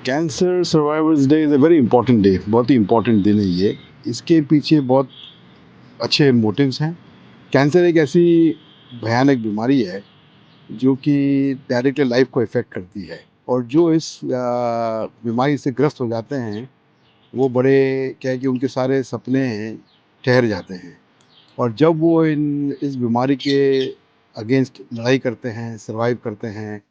Cancer survivors day is a very important day. बहुत ही important दिन है ये। इसके पीछे बहुत अच्छे मोटिव्स हैं। कैंसर एक ऐसी भयानक बीमारी है जो कि डायरेक्टली लाइफ को इफ़ेक्ट करती है, और जो इस बीमारी से ग्रस्त हो जाते हैं वो बड़े क्या है कि उनके सारे सपने हैं ठहर जाते हैं। और जब वो इन इस बीमारी के अगेंस्ट लड़ाई करते हैं, सर्वाइव करते हैं,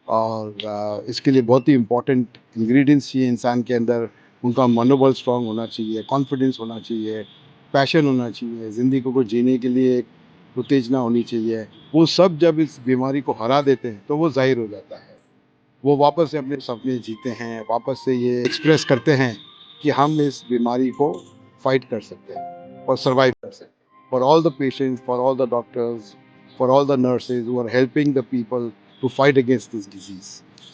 और इसके लिए बहुत ही इम्पोर्टेंट इंग्रेडिएंट्स चाहिए इंसान के अंदर। उनका मनोबल स्ट्रांग होना चाहिए, कॉन्फिडेंस होना चाहिए, पैशन होना चाहिए, ज़िंदगी को जीने के लिए एक उत्तेजना होनी चाहिए। वो सब जब इस बीमारी को हरा देते हैं तो वो ज़ाहिर हो जाता है। वो वापस से अपने सपने जीते हैं, वापस से ये एक्सप्रेस करते हैं कि हम इस बीमारी को फाइट कर सकते हैं और सर्वाइव कर सकते हैं। For all the patients, for all the doctors, for all the nurses who are helping the people to fight against this disease,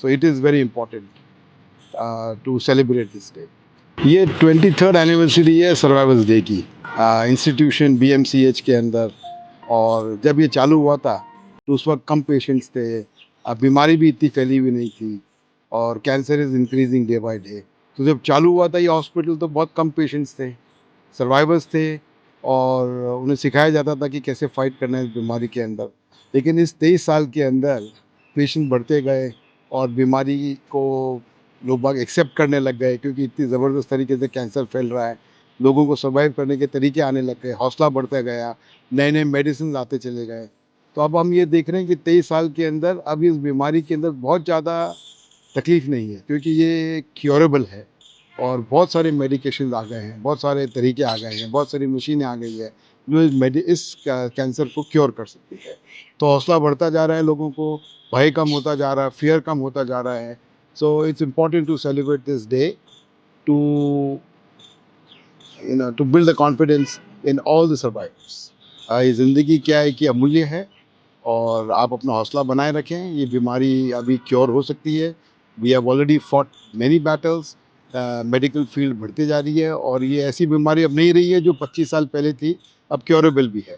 so it is very important to celebrate this day. ये 23rd anniversary है survivors day की, institution BMCH के अंदर। और जब ये चालू हुआ था तो उस वक्त कम पेशेंट्स थे, बीमारी भी इतनी फैली हुई नहीं थी, और cancer is increasing day by day. तो जब चालू हुआ था ये हॉस्पिटल तो बहुत कम पेशेंट्स थे, सर्वाइवर्स थे, और उन्हें सिखाया जाता था कि कैसे फाइट करना है इस बीमारी के अंदर। लेकिन इस 23 साल के अंदर पेशेंट बढ़ते गए और बीमारी को लोग बाग एक्सेप्ट करने लग गए, क्योंकि इतनी ज़बरदस्त तरीके से कैंसर फैल रहा है। लोगों को सर्वाइव करने के तरीके आने लग गए, हौसला बढ़ता गया, नए नए मेडिसिन आते चले गए। तो अब हम ये देख रहे हैं कि 23 साल के अंदर अब इस बीमारी के अंदर बहुत ज़्यादा तकलीफ नहीं है, क्योंकि ये क्योरेबल है। और बहुत सारे मेडिकेशन आ गए हैं, बहुत सारे तरीके आ गए हैं, बहुत सारी मशीनें आ गई है जो इस कैंसर को क्योर कर सकती है। तो हौसला बढ़ता जा रहा है लोगों को, भय कम होता जा रहा है, फियर कम होता जा रहा है। So it's important to celebrate this day, to to build the confidence in all the survivors. ये ज़िंदगी क्या है कि अमूल्य है, और आप अपना हौसला बनाए रखें। ये बीमारी अभी क्योर हो सकती है। We have already fought many battles. Medical field बढ़ती जा रही है, और ये ऐसी बीमारी अब नहीं रही है जो 25 साल पहले थी, अब क्योरेबल भी है।